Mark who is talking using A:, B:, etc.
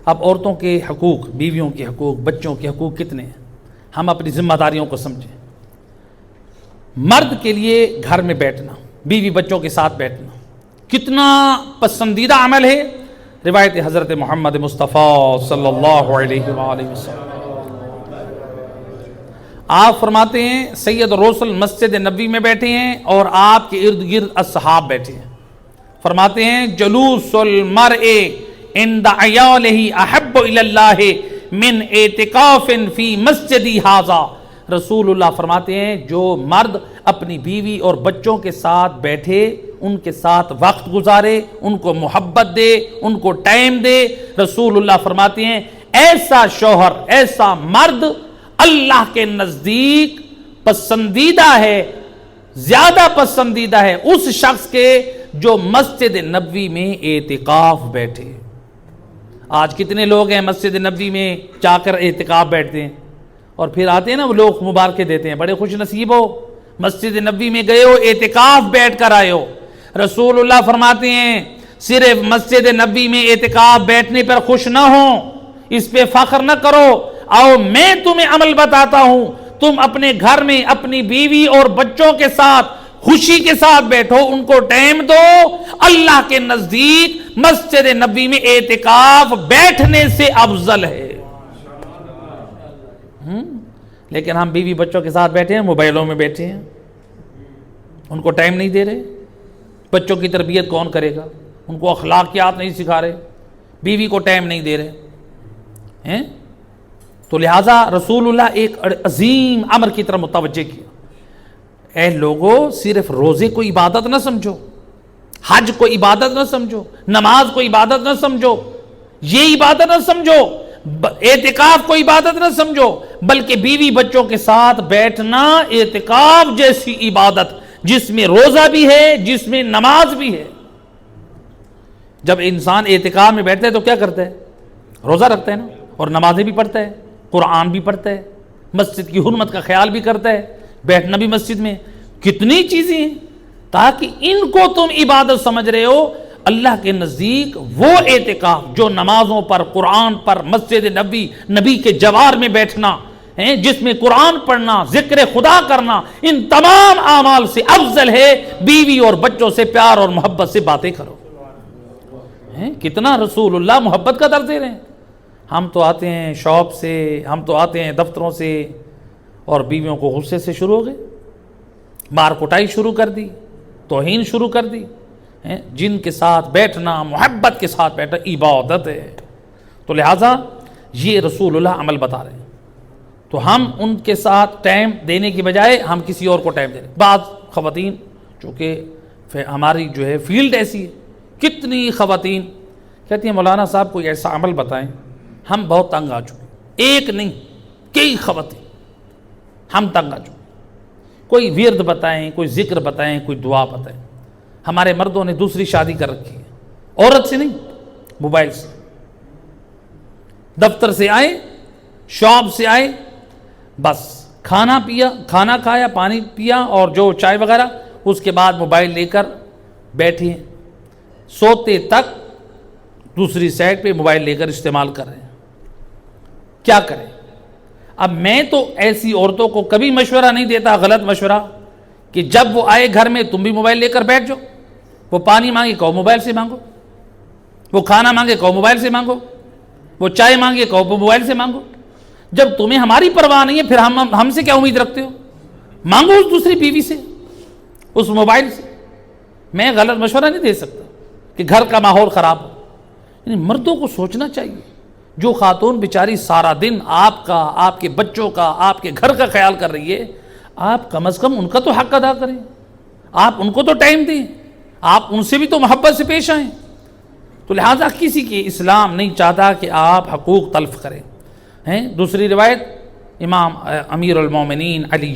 A: اب عورتوں کے حقوق، بیویوں کے حقوق، بچوں کے حقوق کتنے ہیں، ہم اپنی ذمہ داریوں کو سمجھیں۔ مرد کے لیے گھر میں بیٹھنا، بیوی بچوں کے ساتھ بیٹھنا کتنا پسندیدہ عمل ہے۔ روایت حضرت محمد مصطفیٰ صلی اللہ علیہ وآلہ وسلم، آپ فرماتے ہیں سید الرسل مسجد نبوی میں بیٹھے ہیں اور آپ کے ارد گرد اصحاب بیٹھے ہیں، فرماتے ہیں جلوس المرء عند عیالہ احب الی اللہ من اعتکاف فی مسجدی ھذا۔ رسول اللہ فرماتے ہیں جو مرد اپنی بیوی اور بچوں کے ساتھ بیٹھے، ان کے ساتھ وقت گزارے، ان کو محبت دے، ان کو ٹائم دے، رسول اللہ فرماتے ہیں ایسا شوہر، ایسا مرد اللہ کے نزدیک پسندیدہ ہے، زیادہ پسندیدہ ہے اس شخص کے جو مسجد نبوی میں اعتکاف بیٹھے۔ آج کتنے لوگ ہیں مسجد نبوی میں جا کر اعتکاف بیٹھتے ہیں اور پھر آتے ہیں نا وہ لوگ مبارکیں دیتے ہیں، بڑے خوش نصیب ہو، مسجد نبوی میں گئے ہو، اعتکاف بیٹھ کر آئے ہو۔ رسول اللہ فرماتے ہیں صرف مسجد نبوی میں اعتکاف بیٹھنے پر خوش نہ ہو، اس پہ فخر نہ کرو، آؤ میں تمہیں عمل بتاتا ہوں، تم اپنے گھر میں اپنی بیوی اور بچوں کے ساتھ خوشی کے ساتھ بیٹھو، ان کو ٹائم دو۔ اللہ کے نزدیک مسجد نبوی میں اعتکاف بیٹھنے سے افضل ہے۔ لیکن ہم بیوی بچوں کے ساتھ بیٹھے ہیں، موبائلوں میں بیٹھے ہیں، ان کو ٹائم نہیں دے رہے۔ بچوں کی تربیت کون کرے گا، ان کو اخلاقیات نہیں سکھا رہے، بیوی کو ٹائم نہیں دے رہے ہیں۔ تو لہٰذا رسول اللہ ایک عظیم امر کی طرف متوجہ کیا، اے لوگوں صرف روزے کو عبادت نہ سمجھو، حج کو عبادت نہ سمجھو، نماز کو عبادت نہ سمجھو، یہ عبادت نہ سمجھو، اعتکاف کو عبادت نہ سمجھو، بلکہ بیوی بچوں کے ساتھ بیٹھنا اعتکاف جیسی عبادت جس میں روزہ بھی ہے، جس میں نماز بھی ہے۔ جب انسان اعتکاف میں بیٹھتا ہے تو کیا کرتا ہے، روزہ رکھتا ہے نا، اور نمازیں بھی پڑھتا ہے، قرآن بھی پڑھتا ہے، مسجد کی حرمت کا خیال بھی کرتا ہے، بیٹھنا بھی مسجد میں، کتنی چیزیں ہیں تاکہ ان کو تم عبادت سمجھ رہے ہو۔ اللہ کے نزدیک وہ اعتکاف جو نمازوں پر، قرآن پر، مسجد نبی، نبی کے جوار میں بیٹھنا ہے، جس میں قرآن پڑھنا، ذکر خدا کرنا، ان تمام اعمال سے افضل ہے بیوی اور بچوں سے پیار اور محبت سے باتیں کرو۔ کتنا رسول اللہ محبت کا درس دے رہے ہیں۔ ہم تو آتے ہیں شاپ سے، ہم تو آتے ہیں دفتروں سے، اور بیویوں کو غصے سے شروع ہو گئے، مار کٹائی شروع کر دی، توہین شروع کر دی۔ جن کے ساتھ بیٹھنا، محبت کے ساتھ بیٹھنا عبادت ہے۔ تو لہٰذا یہ رسول اللہ عمل بتا رہے ہیں، تو ہم ان کے ساتھ ٹائم دینے کی بجائے ہم کسی اور کو ٹائم دے رہے ہیں۔ بعض خواتین، چونکہ ہماری جو ہے فیلڈ ایسی ہے، کتنی خواتین کہتی ہیں مولانا صاحب کوئی ایسا عمل بتائیں، ہم بہت تنگ آ چکے، ایک نہیں کئی خواتین ہم تنگ آ چکے، کوئی ورد بتائیں، کوئی ذکر بتائیں، کوئی دعا بتائیں۔ ہمارے مردوں نے دوسری شادی کر رکھی ہے، عورت سے نہیں، موبائل سے۔ دفتر سے آئے، شاپ سے آئے، بس کھانا پیا، کھانا کھایا، پانی پیا اور جو چائے وغیرہ، اس کے بعد موبائل لے کر بیٹھے ہیں، سوتے تک دوسری سائڈ پہ موبائل لے کر استعمال کر رہے ہیں۔ کیا کریں؟ اب میں تو ایسی عورتوں کو کبھی مشورہ نہیں دیتا، غلط مشورہ، کہ جب وہ آئے گھر میں تم بھی موبائل لے کر بیٹھ جاؤ، وہ پانی مانگے کہو موبائل سے مانگو، وہ کھانا مانگے کہو موبائل سے مانگو، وہ چائے مانگے کہو موبائل سے مانگو۔ جب تمہیں ہماری پرواہ نہیں ہے پھر ہم سے کیا امید رکھتے ہو؟ مانگو اس دوسری بیوی سے، اس موبائل سے۔ میں غلط مشورہ نہیں دے سکتا کہ گھر کا ماحول خراب ہو، یعنی مردوں کو سوچنا چاہیے۔ جو خاتون بیچاری سارا دن آپ کا، آپ کے بچوں کا، آپ کے گھر کا خیال کر رہی ہے، آپ کم از کم ان کا تو حق ادا کریں، آپ ان کو تو ٹائم دیں، آپ ان سے بھی تو محبت سے پیش آئیں۔ تو لہٰذا کسی کی اسلام نہیں چاہتا کہ آپ حقوق تلف کریں۔ دوسری روایت امام امیر المومنین علی